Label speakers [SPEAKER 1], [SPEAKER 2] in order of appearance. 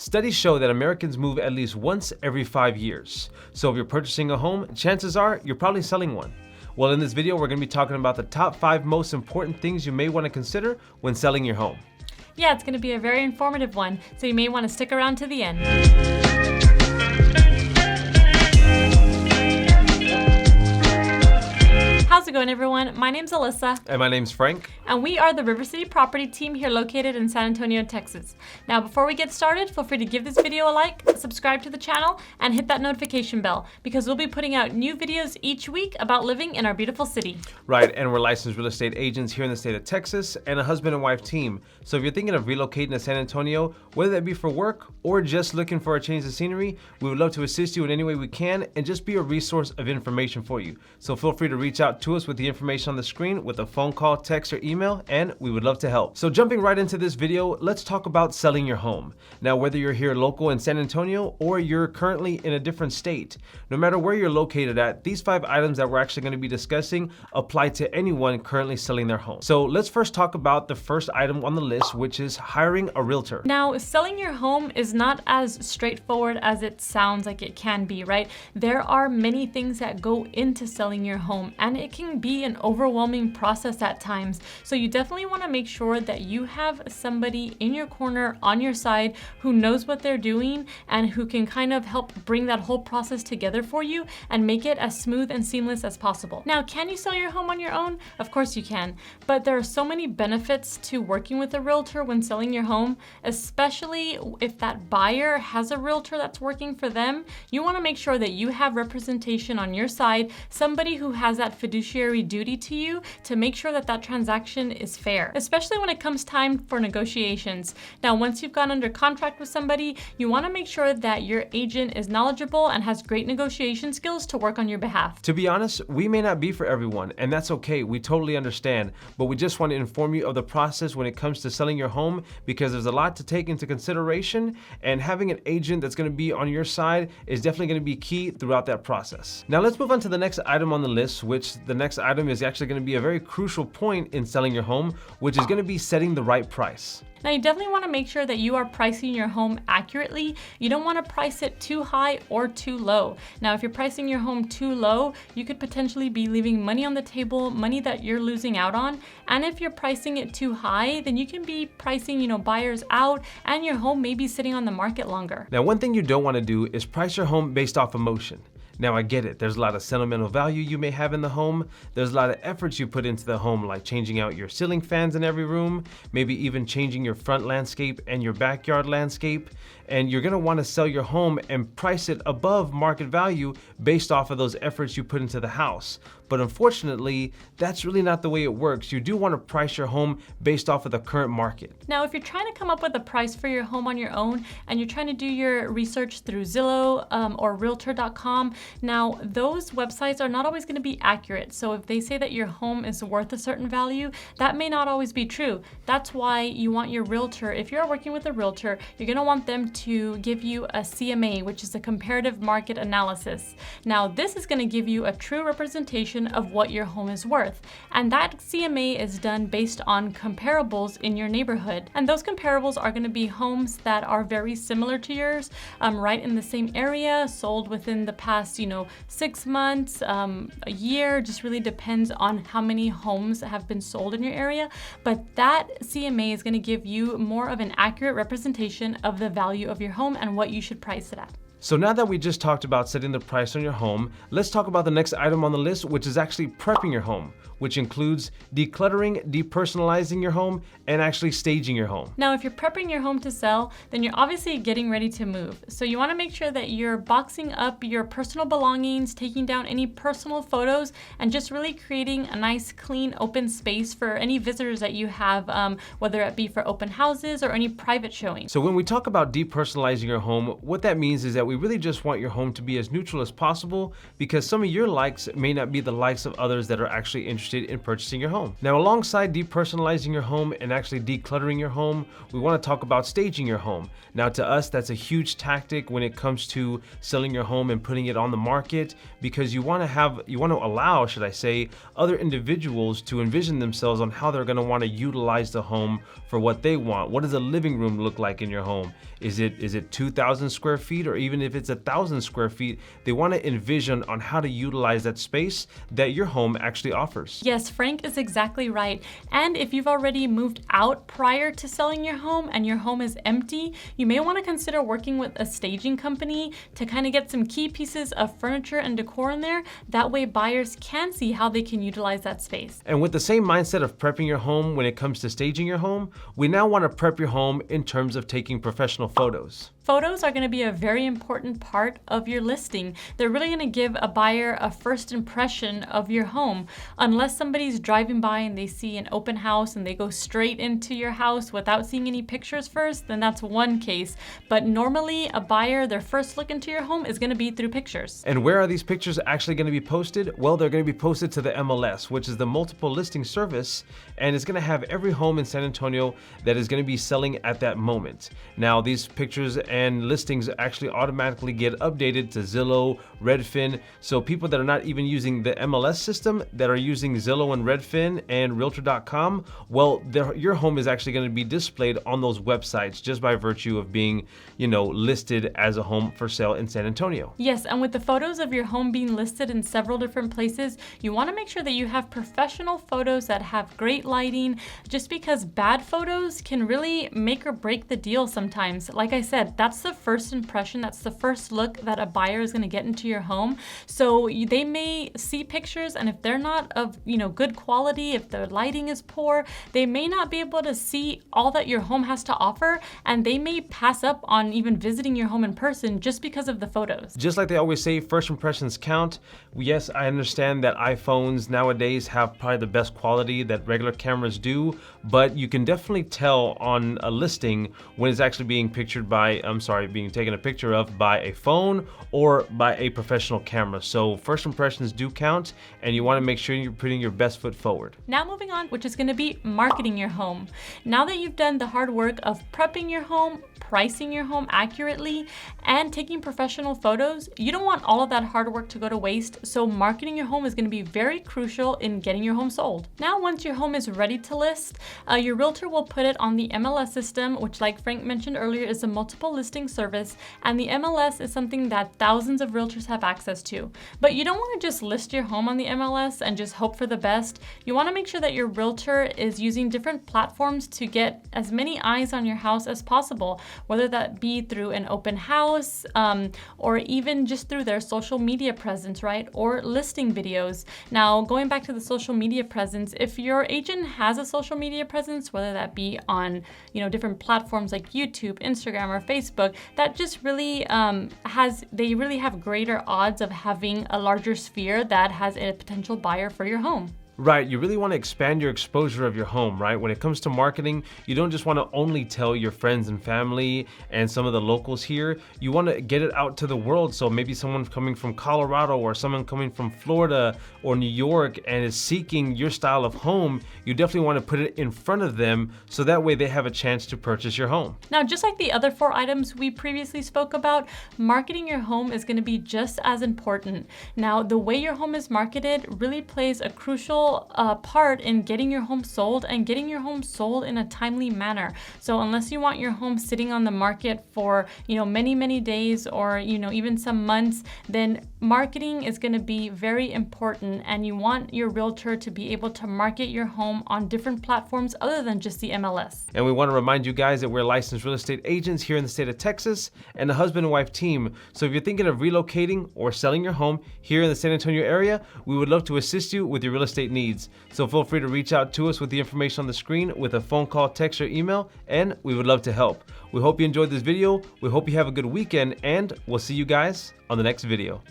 [SPEAKER 1] Studies show that Americans move at least once every 5 years. So if you're purchasing a home, chances are you're probably selling one. Well, in this video, we're going to be talking about the top 5 most important things you may want to consider when selling your home.
[SPEAKER 2] Yeah, it's going to be a very informative one, so you may want to stick around to the end. How's it going, everyone? My name's Alyssa.
[SPEAKER 1] And my name's Frank.
[SPEAKER 2] And we are the River City Property Team here located in San Antonio, Texas. Now, before we get started, feel free to give this video a like, subscribe to the channel, and hit that notification bell because we'll be putting out new videos each week about living in our beautiful city.
[SPEAKER 1] Right, and we're licensed real estate agents here in the state of Texas and a husband and wife team. So if you're thinking of relocating to San Antonio, whether that be for work or just looking for a change of scenery, we would love to assist you in any way we can and just be a resource of information for you. So feel free to reach out to us with the information on the screen with a phone call, text, or email, and we would love to help. So jumping right into this video, let's talk about selling your home. Now, whether you're here local in San Antonio or you're currently in a different state, no matter where you're located at, these 5 items that we're actually going to be discussing apply to anyone currently selling their home. So let's first talk about the first item on the list, which is hiring a realtor.
[SPEAKER 2] Now, selling your home is not as straightforward as it sounds like it can be, right? There are many things that go into selling your home, and it can be an overwhelming process at times. So you definitely want to make sure that you have somebody in your corner on your side who knows what they're doing and who can kind of help bring that whole process together for you and make it as smooth and seamless as possible. Now, can you sell your home on your own? Of course you can, but there are so many benefits to working with a realtor when selling your home, especially if that buyer has a realtor that's working for them. You want to make sure that you have representation on your side, somebody who has that fiduciary duty to you to make sure that that transaction is fair, especially when it comes time for negotiations. Now, once you've gone under contract with somebody, you want to make sure that your agent is knowledgeable and has great negotiation skills to work on your behalf.
[SPEAKER 1] To be honest, we may not be for everyone, and that's okay. We totally understand, but we just want to inform you of the process when it comes to selling your home because there's a lot to take into consideration, and having an agent that's going to be on your side is definitely going to be key throughout that process. Now, let's move on to the next item on the list, which the next item is actually going to be a very crucial point in selling your home, which is going to be setting the right price.
[SPEAKER 2] Now, you definitely want to make sure that you are pricing your home accurately. You don't want to price it too high or too low. Now, if you're pricing your home too low, you could potentially be leaving money on the table, money that you're losing out on. And if you're pricing it too high, then you can be pricing, buyers out, and your home may be sitting on the market longer.
[SPEAKER 1] Now, one thing you don't want to do is price your home based off emotion. Now, I get it. There's a lot of sentimental value you may have in the home. There's a lot of efforts you put into the home, like changing out your ceiling fans in every room, maybe even changing your front landscape and your backyard landscape. And you're gonna wanna sell your home and price it above market value based off of those efforts you put into the house. But unfortunately, that's really not the way it works. You do wanna price your home based off of the current market.
[SPEAKER 2] Now, if you're trying to come up with a price for your home on your own and you're trying to do your research through Zillow or Realtor.com, now those websites are not always gonna be accurate. So if they say that your home is worth a certain value, that may not always be true. That's why you want your realtor, if you're working with a realtor, you're gonna want them to give you a CMA, which is a comparative market analysis. Now, this is gonna give you a true representation of what your home is worth. And that CMA is done based on comparables in your neighborhood. And those comparables are gonna be homes that are very similar to yours, right in the same area, sold within the past, 6 months, a year, just really depends on how many homes have been sold in your area. But that CMA is gonna give you more of an accurate representation of the value of your home and what you should price it at.
[SPEAKER 1] So now that we just talked about setting the price on your home, let's talk about the next item on the list, which is actually prepping your home, which includes decluttering, depersonalizing your home, and actually staging your home.
[SPEAKER 2] Now, if you're prepping your home to sell, then you're obviously getting ready to move. So you want to make sure that you're boxing up your personal belongings, taking down any personal photos, and just really creating a nice, clean, open space for any visitors that you have, whether it be for open houses or any private showings.
[SPEAKER 1] So when we talk about depersonalizing your home, what that means is that we really just want your home to be as neutral as possible because some of your likes may not be the likes of others that are actually interested interested in purchasing your home. Now, alongside depersonalizing your home and actually decluttering your home, we want to talk about staging your home. Now, to us, that's a huge tactic when it comes to selling your home and putting it on the market, because you want to allow, should I say, other individuals to envision themselves on how they're going to want to utilize the home for what they want. What does a living room look like in your home? Is it 2,000 square feet, or even if it's 1,000 square feet, they want to envision on how to utilize that space that your home actually offers.
[SPEAKER 2] Yes, Frank is exactly right. And if you've already moved out prior to selling your home and your home is empty, you may want to consider working with a staging company to kind of get some key pieces of furniture and decor in there. That way buyers can see how they can utilize that space.
[SPEAKER 1] And with the same mindset of prepping your home when it comes to staging your home, we now want to prep your home in terms of taking professional photos.
[SPEAKER 2] Photos are going to be a very important part of your listing. They're really going to give a buyer a first impression of your home. Unless somebody's driving by and they see an open house and they go straight into your house without seeing any pictures first, then that's one case. But normally a buyer, their first look into your home is going to be through pictures.
[SPEAKER 1] And where are these pictures actually going to be posted? Well, they're going to be posted to the MLS, which is the multiple listing service, and it's going to have every home in San Antonio that is going to be selling at that moment. Now, these pictures and listings actually automatically get updated to Zillow, Redfin. So people that are not even using the MLS system, that are using Zillow and Redfin and Realtor.com, well, your home is actually going to be displayed on those websites just by virtue of being, listed as a home for sale in San Antonio.
[SPEAKER 2] Yes, and with the photos of your home being listed in several different places, you want to make sure that you have professional photos that have great lighting, just because bad photos can really make or break the deal sometimes. Like I said, that's the first impression, that's the first look that a buyer is going to get into your home. So they may see pictures, and if they're not of good quality, if the lighting is poor, they may not be able to see all that your home has to offer, and they may pass up on even visiting your home in person just because of the photos.
[SPEAKER 1] Just like they always say, first impressions count. Yes, I understand that iPhones nowadays have probably the best quality that regular cameras do, but you can definitely tell on a listing when it's actually being being taken a picture of by a phone or by a professional camera. So first impressions do count, and you want to make sure you're putting your best foot forward.
[SPEAKER 2] Now moving on, which is going to be marketing your home. Now that you've done the hard work of prepping your home, pricing your home accurately, and taking professional photos, you don't want all of that hard work to go to waste. So marketing your home is going to be very crucial in getting your home sold. Now, once your home is ready to list, your realtor will put it on the MLS system, which, like Frank mentioned earlier, is a multiple listing service. And the MLS is something that thousands of realtors have access to. But you don't want to just list your home on the MLS and just hope for the best. You want to make sure that your realtor is using different platforms to get as many eyes on your house as possible, whether that be through an open house or even just through their social media presence, right? Or listing videos. Now, going back to the social media presence, if your agent has a social media presence, whether that be on, different platforms like YouTube, Instagram, or Facebook, that just really they really have greater odds of having a larger sphere that has a potential buyer for your home.
[SPEAKER 1] Right, you really want to expand your exposure of your home, right? When it comes to marketing, you don't just want to only tell your friends and family and some of the locals here. You want to get it out to the world. So maybe someone coming from Colorado or someone coming from Florida or New York and is seeking your style of home, you definitely want to put it in front of them so that way they have a chance to purchase your home.
[SPEAKER 2] Now, just like the other 4 items we previously spoke about, marketing your home is going to be just as important. Now, the way your home is marketed really plays a crucial part in getting your home sold and getting your home sold in a timely manner. So unless you want your home sitting on the market for, many days or, even some months, then marketing is going to be very important, and you want your realtor to be able to market your home on different platforms other than just the MLS.
[SPEAKER 1] And we want to remind you guys that we're licensed real estate agents here in the state of Texas and a husband and wife team. So if you're thinking of relocating or selling your home here in the San Antonio area, we would love to assist you with your real estate needs. So feel free to reach out to us with the information on the screen with a phone call, text, or email, and we would love to help. We hope you enjoyed this video. We hope you have a good weekend, and we'll see you guys on the next video.